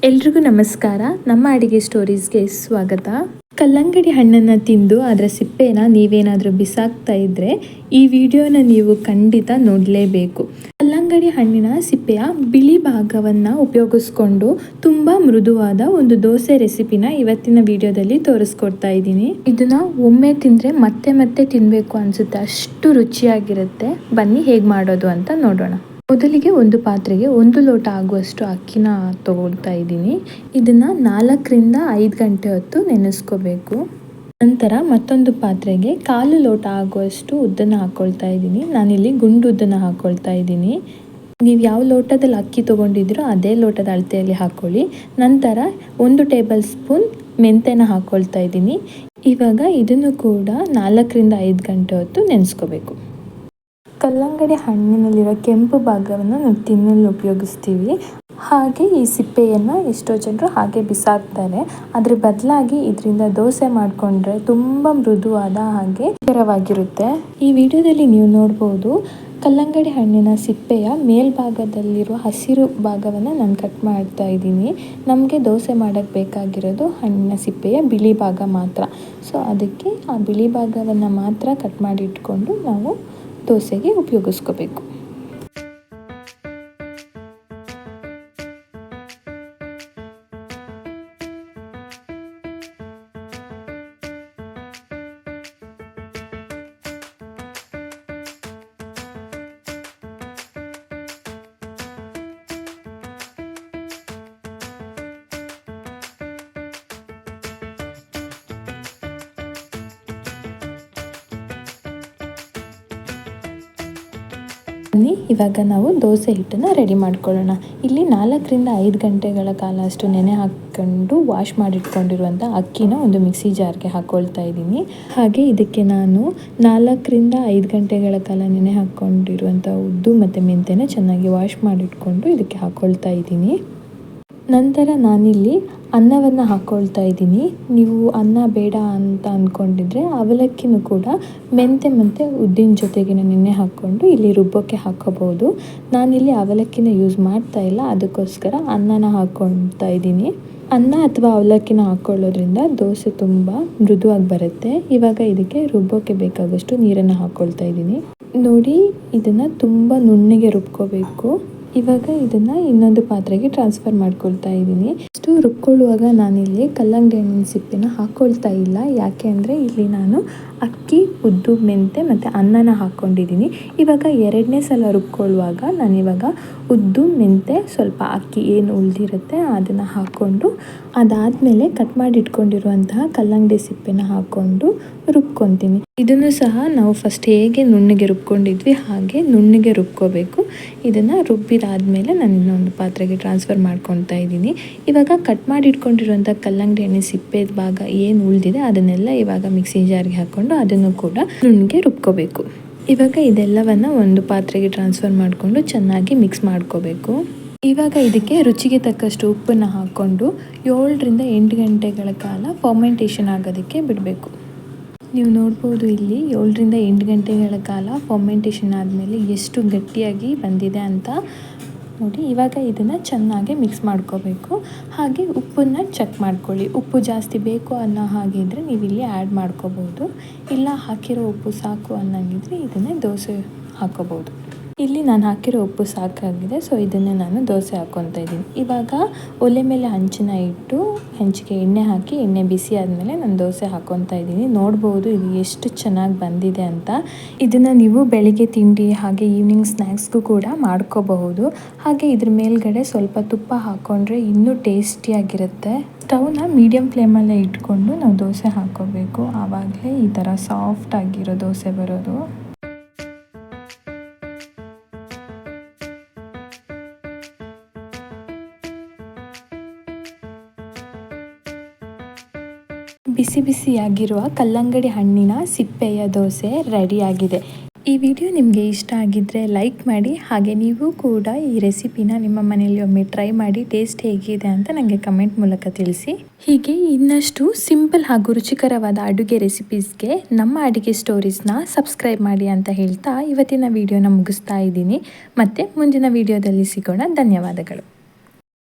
ಎಲ್ರಿಗೂ ನಮಸ್ಕಾರ. ನಮ್ಮ ಅಡಿಗೆ ಸ್ಟೋರೀಸ್ಗೆ ಸ್ವಾಗತ. ಕಲ್ಲಂಗಡಿ ಹಣ್ಣನ್ನು ತಿಂದು ಅದರ ಸಿಪ್ಪೆನ ನೀವೇನಾದರೂ ಬಿಸಾಕ್ತಾ ಇದ್ದರೆ ಈ ವಿಡಿಯೋನ ನೀವು ಖಂಡಿತ ನೋಡಲೇಬೇಕು. ಕಲ್ಲಂಗಡಿ ಹಣ್ಣಿನ ಸಿಪ್ಪೆಯ ಬಿಳಿ ಭಾಗವನ್ನು ಉಪಯೋಗಿಸ್ಕೊಂಡು ತುಂಬ ಮೃದುವಾದ ಒಂದು ದೋಸೆ ರೆಸಿಪಿನ ಇವತ್ತಿನ ವಿಡಿಯೋದಲ್ಲಿ ತೋರಿಸ್ಕೊಡ್ತಾ ಇದ್ದೀನಿ. ಇದನ್ನ ಒಮ್ಮೆ ತಿಂದರೆ ಮತ್ತೆ ಮತ್ತೆ ತಿನ್ನಬೇಕು ಅನಿಸುತ್ತೆ, ಅಷ್ಟು ರುಚಿಯಾಗಿರುತ್ತೆ. ಬನ್ನಿ ಹೇಗೆ ಮಾಡೋದು ಅಂತ ನೋಡೋಣ. ಮೊದಲಿಗೆ ಒಂದು ಪಾತ್ರೆಗೆ 1 ಲೋಟ ಆಗುವಷ್ಟು ಅಕ್ಕಿನ ತಗೊಳ್ತಾ ಇದ್ದೀನಿ. ಇದನ್ನು 4ರಿಂದ 5 ಗಂಟೆ ಹೊತ್ತು ನೆನೆಸ್ಕೋಬೇಕು. ನಂತರ ಮತ್ತೊಂದು ಪಾತ್ರೆಗೆ 1/4 ಲೋಟ ಆಗುವಷ್ಟು ಉದ್ದನ್ನು ಹಾಕ್ಕೊಳ್ತಾ ಇದ್ದೀನಿ. ನಾನಿಲ್ಲಿ ಗುಂಡು ಉದ್ದನ್ನು ಹಾಕ್ಕೊಳ್ತಾ ಇದ್ದೀನಿ. ನೀವು ಯಾವ ಲೋಟದಲ್ಲಿ ಅಕ್ಕಿ ತೊಗೊಂಡಿದ್ದೀರೋ ಅದೇ ಲೋಟದ ಅಳತೆಯಲ್ಲಿ ಹಾಕ್ಕೊಳ್ಳಿ. ನಂತರ 1 ಟೇಬಲ್ ಸ್ಪೂನ್ ಮೆಂತೆನ ಹಾಕ್ಕೊಳ್ತಾ ಇದ್ದೀನಿ. ಇವಾಗ ಇದನ್ನು ಕೂಡ 4ರಿಂದ 5 ಗಂಟೆ ಹೊತ್ತು ನೆನೆಸ್ಕೋಬೇಕು. ಕಲ್ಲಂಗಡಿ ಹಣ್ಣಿನಲ್ಲಿರೋ ಕೆಂಪು ಭಾಗವನ್ನು ನಾವು ತಿನ್ನಲು ಉಪಯೋಗಿಸ್ತೀವಿ. ಹಾಗೆ ಈ ಸಿಪ್ಪೆಯನ್ನು ಎಷ್ಟೋ ಜನರು ಹಾಗೆ ಬಿಸಾಕ್ತಾರೆ. ಅದ್ರ ಬದಲಾಗಿ ಇದರಿಂದ ದೋಸೆ ಮಾಡಿಕೊಂಡ್ರೆ ತುಂಬ ಮೃದುವಾದ ಹಾಗೆ ರುಚಿಕರವಾಗಿರುತ್ತೆ. ಈ ವಿಡಿಯೋದಲ್ಲಿ ನೀವು ನೋಡ್ಬೋದು, ಕಲ್ಲಂಗಡಿ ಹಣ್ಣಿನ ಸಿಪ್ಪೆಯ ಮೇಲ್ಭಾಗದಲ್ಲಿರುವ ಹಸಿರು ಭಾಗವನ್ನು ನಾನು ಕಟ್ ಮಾಡ್ತಾ ಇದ್ದೀನಿ. ನಮಗೆ ದೋಸೆ ಮಾಡೋಕ್ಕೆ ಬೇಕಾಗಿರೋದು ಹಣ್ಣಿನ ಸಿಪ್ಪೆಯ ಬಿಳಿ ಭಾಗ ಮಾತ್ರ. ಸೊ ಅದಕ್ಕೆ ಆ ಬಿಳಿ ಭಾಗವನ್ನು ಮಾತ್ರ ಕಟ್ ಮಾಡಿ ಇಟ್ಕೊಂಡು ನಾವು ದೋಸೆಗೆ ಉಪಯೋಗಿಸ್ಕೋಬೇಕು. ಇವಾಗ ನಾವು ದೋಸೆ ಹಿಟ್ಟನ್ನು ರೆಡಿ ಮಾಡ್ಕೊಳ್ಳೋಣ. ಇಲ್ಲಿ 4ರಿಂದ 5 ಗಂಟೆಗಳ ಕಾಲ ಅಷ್ಟು ನೆನೆ ಹಾಕ್ಕೊಂಡು ವಾಶ್ ಮಾಡಿಟ್ಕೊಂಡಿರುವಂಥ ಅಕ್ಕಿನ ಒಂದು ಮಿಕ್ಸಿ ಜಾರ್ಗೆ ಹಾಕ್ಕೊಳ್ತಾ ಇದ್ದೀನಿ. ಹಾಗೆ ಇದಕ್ಕೆ ನಾನು 4ರಿಂದ 5 ಗಂಟೆಗಳ ಕಾಲ ನೆನೆ ಹಾಕ್ಕೊಂಡಿರುವಂಥ ಉದ್ದು ಮತ್ತು ಮೆಂತೆನ ಚೆನ್ನಾಗಿ ವಾಶ್ ಮಾಡಿಟ್ಕೊಂಡು ಇದಕ್ಕೆ ಹಾಕ್ಕೊಳ್ತಾ ಇದ್ದೀನಿ. ನಂತರ ನಾನಿಲ್ಲಿ ಅನ್ನವನ್ನು ಹಾಕ್ಕೊಳ್ತಾ ಇದ್ದೀನಿ. ನೀವು ಅನ್ನ ಬೇಡ ಅಂತ ಅಂದ್ಕೊಂಡಿದ್ರೆ ಅವಲಕ್ಕಿನೂ ಕೂಡ ಮೆಂತೆ ಮತ್ತು ಉದ್ದಿನ ಜೊತೆಗೆ ನೆನೆ ಹಾಕ್ಕೊಂಡು ಇಲ್ಲಿ ರುಬ್ಬೋಕ್ಕೆ ಹಾಕ್ಕೋಬೋದು. ನಾನಿಲ್ಲಿ ಅವಲಕ್ಕಿನ ಯೂಸ್ ಮಾಡ್ತಾ ಇಲ್ಲ, ಅದಕ್ಕೋಸ್ಕರ ಅನ್ನನ ಹಾಕ್ಕೊಳ್ತಾ ಇದ್ದೀನಿ. ಅನ್ನ ಅಥವಾ ಅವಲಕ್ಕಿನ ಹಾಕ್ಕೊಳ್ಳೋದ್ರಿಂದ ದೋಸೆ ತುಂಬ ಮೃದುವಾಗಿ ಬರುತ್ತೆ. ಇವಾಗ ಇದಕ್ಕೆ ರುಬ್ಬೋಕ್ಕೆ ಬೇಕಾದಷ್ಟು ನೀರನ್ನು ಹಾಕ್ಕೊಳ್ತಾ ಇದ್ದೀನಿ. ನೋಡಿ, ಇದನ್ನು ತುಂಬ ನುಣ್ಣಗೆ ರುಬ್ಕೋಬೇಕು. ಇವಾಗ ಇದನ್ನು ಇನ್ನೊಂದು ಪಾತ್ರೆಗೆ ಟ್ರಾನ್ಸ್ಫರ್ ಮಾಡ್ಕೊಳ್ತಾ ಇದ್ದೀನಿ. ಇಷ್ಟು ರುಬ್ಕೊಳ್ಳುವಾಗ ನಾನಿಲ್ಲಿ ಕಲ್ಲಂಗಡಿ ಹಣ್ಣಿನ ಸಿಪ್ಪೆನ ಹಾಕ್ಕೊಳ್ತಾ ಇಲ್ಲ. ಯಾಕೆ ಅಂದರೆ ಇಲ್ಲಿ ನಾನು ಅಕ್ಕಿ, ಉದ್ದು, ಮೆಂತೆ ಮತ್ತು ಅನ್ನನ ಹಾಕ್ಕೊಂಡಿದ್ದೀನಿ. ಇವಾಗ 2ನೇ ಸಲ ರುಬ್ಕೊಳ್ಳುವಾಗ ನಾನಿವಾಗ ಉದ್ದು, ಮೆಂತೆ, ಸ್ವಲ್ಪ ಅಕ್ಕಿ ಏನು ಉಳಿದಿರುತ್ತೆ ಅದನ್ನು ಹಾಕ್ಕೊಂಡು ಅದಾದಮೇಲೆ ಕಟ್ ಮಾಡಿ ಇಟ್ಕೊಂಡಿರುವಂತಹ ಕಲ್ಲಂಗಡಿ ಸಿಪ್ಪೆನ ಹಾಕ್ಕೊಂಡು ರುಬ್ಕೊತೀನಿ. ಇದನ್ನು ಸಹ ನಾವು ಫಸ್ಟ್ ಹೇಗೆ ನುಣ್ಣಗೆ ರುಬ್ಕೊಂಡಿದ್ವಿ ಹಾಗೆ ನುಣ್ಣಗೆ ರುಬ್ಕೋಬೇಕು. ಇದನ್ನು ರುಬ್ಬಿದಾದಮೇಲೆ ನಾನು ಇನ್ನೊಂದು ಪಾತ್ರೆಗೆ ಟ್ರಾನ್ಸ್ಫರ್ ಮಾಡ್ಕೊತಾ ಇದ್ದೀನಿ. ಇವಾಗ ಕಟ್ ಮಾಡಿ ಇಟ್ಕೊಂಡಿರುವಂಥ ಕಲ್ಲಂಗಡಿ ಹಣ್ಣಿನ ಸಿಪ್ಪೆ ಭಾಗ ಏನು ಉಳಿದಿದೆ ಅದನ್ನೆಲ್ಲ ಇವಾಗ ಮಿಕ್ಸಿ ಜಾರ್ಗೆ ಹಾಕ್ಕೊಂಡು ಅದನ್ನು ಕೂಡ ನುಣ್ಣಗೆ ರುಬ್ಕೋಬೇಕು. ಇವಾಗ ಇದೆಲ್ಲವನ್ನು ಒಂದು ಪಾತ್ರೆಗೆ ಟ್ರಾನ್ಸ್ಫರ್ ಮಾಡಿಕೊಂಡು ಚೆನ್ನಾಗಿ ಮಿಕ್ಸ್ ಮಾಡ್ಕೋಬೇಕು. ಇವಾಗ ಇದಕ್ಕೆ ರುಚಿಗೆ ತಕ್ಕಷ್ಟು ಉಪ್ಪನ್ನು ಹಾಕ್ಕೊಂಡು 7ರಿಂದ 8 ಗಂಟೆಗಳ ಕಾಲ ಫರ್ಮೆಂಟೇಷನ್ ಆಗೋದಕ್ಕೆ ಬಿಡಬೇಕು. ನೀವು ನೋಡ್ಬೋದು, ಇಲ್ಲಿ 7ರಿಂದ 8 ಗಂಟೆಗಳ ಕಾಲ ಫರ್ಮೆಂಟೇಷನ್ ಆದಮೇಲೆ ಎಷ್ಟು ಗಟ್ಟಿಯಾಗಿ ಬಂದಿದೆ ಅಂತ ನೋಡಿ. ಇವಾಗ ಇದನ್ನು ಚೆನ್ನಾಗಿ ಮಿಕ್ಸ್ ಮಾಡ್ಕೋಬೇಕು. ಹಾಗೆ ಉಪ್ಪನ್ನು ಚೆಕ್ ಮಾಡ್ಕೊಳ್ಳಿ. ಉಪ್ಪು ಜಾಸ್ತಿ ಬೇಕು ಅನ್ನೋ ಹಾಗಿದ್ರೆ ನೀವು ಇಲ್ಲಿ ಆ್ಯಡ್ ಮಾಡ್ಕೋಬೋದು. ಇಲ್ಲ ಹಾಕಿರೋ ಉಪ್ಪು ಸಾಕು ಅನ್ನೋಂಗಿದ್ರೆ ಇದನ್ನೇ ದೋಸೆ ಹಾಕೋಬೋದು. ಇಲ್ಲಿ ನಾನು ಹಾಕಿರೋ ಉಪ್ಪು ಸಾಕಾಗಿದೆ. ಸೊ ಇದನ್ನೇ ನಾನು ದೋಸೆ ಹಾಕ್ಕೊತಾ ಇದ್ದೀನಿ. ಇವಾಗ ಒಲೆ ಮೇಲೆ ಹಂಚನ್ನ ಇಟ್ಟು ಹೆಂಚಿಗೆ ಎಣ್ಣೆ ಹಾಕಿ ಎಣ್ಣೆ ಬಿಸಿ ಆದಮೇಲೆ ನಾನು ದೋಸೆ ಹಾಕ್ಕೊತಾ ಇದ್ದೀನಿ. ನೋಡ್ಬೋದು ಇದು ಎಷ್ಟು ಚೆನ್ನಾಗಿ ಬಂದಿದೆ ಅಂತ. ಇದನ್ನು ನೀವು ಬೆಳಿಗ್ಗೆ ತಿಂಡಿ ಹಾಗೆ ಈವ್ನಿಂಗ್ ಸ್ನ್ಯಾಕ್ಸ್ಗೂ ಕೂಡ ಮಾಡ್ಕೋಬಹುದು. ಹಾಗೆ ಇದ್ರ ಮೇಲ್ಗಡೆ ಸ್ವಲ್ಪ ತುಪ್ಪ ಹಾಕ್ಕೊಂಡ್ರೆ ಇನ್ನೂ ಟೇಸ್ಟಿಯಾಗಿರುತ್ತೆ. ಸ್ಟವ್ನ ಮೀಡಿಯಮ್ ಫ್ಲೇಮಲ್ಲೇ ಇಟ್ಕೊಂಡು ನಾವು ದೋಸೆ ಹಾಕ್ಕೋಬೇಕು. ಆವಾಗಲೇ ಈ ಥರ ಸಾಫ್ಟ್ ಆಗಿರೋ ದೋಸೆ ಬರೋದು. ಬಿಸಿ ಬಿಸಿಯಾಗಿರುವ ಕಲ್ಲಂಗಡಿ ಹಣ್ಣಿನ ಸಿಪ್ಪೆಯ ದೋಸೆ ರೆಡಿಯಾಗಿದೆ. ಈ ವಿಡಿಯೋ ನಿಮಗೆ ಇಷ್ಟ ಆಗಿದ್ದರೆ ಲೈಕ್ ಮಾಡಿ. ಹಾಗೆ ನೀವು ಕೂಡ ಈ ರೆಸಿಪಿನ ನಿಮ್ಮ ಮನೆಯಲ್ಲಿ ಒಮ್ಮೆ ಟ್ರೈ ಮಾಡಿ ಟೇಸ್ಟ್ ಹೇಗಿದೆ ಅಂತ ನನಗೆ ಕಮೆಂಟ್ ಮೂಲಕ ತಿಳಿಸಿ. ಹೀಗೆ ಇನ್ನಷ್ಟು ಸಿಂಪಲ್ ಹಾಗೂ ರುಚಿಕರವಾದ ಅಡುಗೆ ರೆಸಿಪೀಸ್ಗೆ ನಮ್ಮ ಅಡುಗೆ ಸ್ಟೋರೀಸ್ನ ಸಬ್ಸ್ಕ್ರೈಬ್ ಮಾಡಿ ಅಂತ ಹೇಳ್ತಾ ಇವತ್ತಿನ ವಿಡಿಯೋನ ಮುಗಿಸ್ತಾ ಇದ್ದೀನಿ. ಮತ್ತೆ ಮುಂದಿನ ವಿಡಿಯೋದಲ್ಲಿ ಸಿಗೋಣ. ಧನ್ಯವಾದಗಳು.